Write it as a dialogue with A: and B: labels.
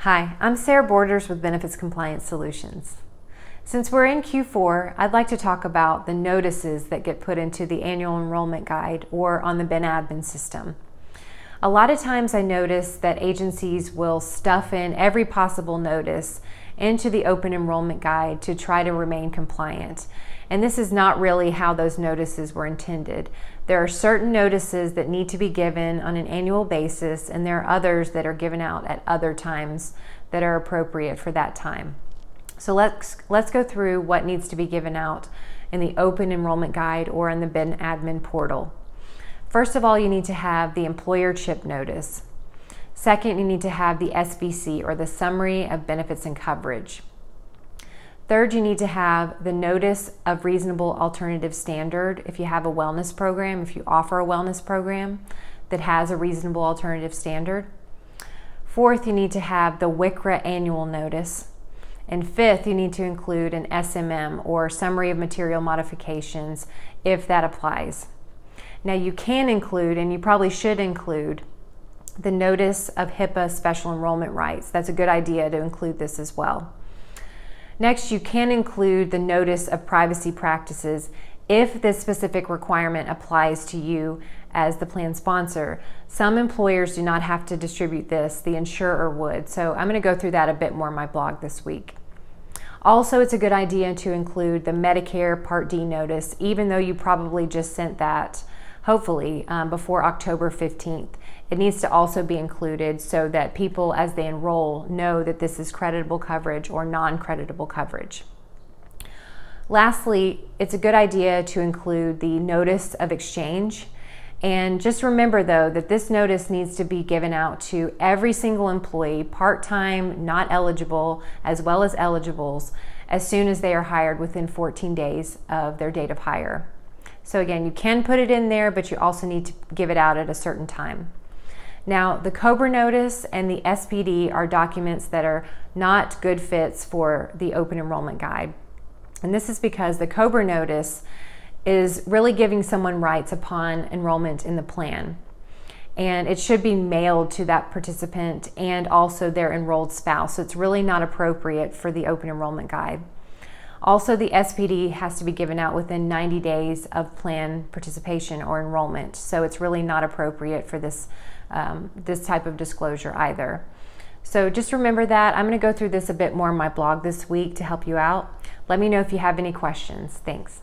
A: Hi, I'm Sarah Borders with Benefits Compliance Solutions. Since we're in Q4, I'd like to talk about the notices that get put into the annual enrollment guide or on the Ben admin system. A lot of times I notice that agencies will stuff in every possible notice into the open enrollment guide to try to remain compliant. And this is not really how those notices were intended. There are certain notices that need to be given on an annual basis, and there are others that are given out at other times that are appropriate for that time. So let's go through what needs to be given out in the open enrollment guide or in the Ben admin portal. First of all, you need to have the employer CHIP notice. Second, you need to have the SBC, or the Summary of Benefits and Coverage. Third, you need to have the Notice of Reasonable Alternative Standard if you have a wellness program, if you offer a wellness program that has a reasonable alternative standard. Fourth, you need to have the WICRA Annual Notice. And fifth, you need to include an SMM, or Summary of Material Modifications, if that applies. Now you can include, and you probably should include, the Notice of HIPAA Special Enrollment Rights. That's a good idea to include this as well. Next, you can include the Notice of Privacy Practices if this specific requirement applies to you as the plan sponsor. Some employers do not have to distribute this, the insurer would. So I'm going to go through that a bit more in my blog this week. Also, it's a good idea to include the Medicare Part D notice, even though you probably just sent that, hopefully, before October 15th. It needs to also be included so that people, as they enroll, know that this is creditable coverage or non-creditable coverage. Lastly, it's a good idea to include the Notice of Exchange. And just remember, though, that this notice needs to be given out to every single employee, part-time, not eligible, as well as eligibles, as soon as they are hired within 14 days of their date of hire. So again, you can put it in there, but you also need to give it out at a certain time. Now, the COBRA notice and the SPD are documents that are not good fits for the open enrollment guide. And this is because the COBRA notice is really giving someone rights upon enrollment in the plan. And it should be mailed to that participant and also their enrolled spouse. So it's really not appropriate for the open enrollment guide. Also, the SPD has to be given out within 90 days of plan participation or enrollment. So it's really not appropriate for this type of disclosure either. So just remember that. I'm going to go through this a bit more in my blog this week to help you out. Let me know if you have any questions. Thanks.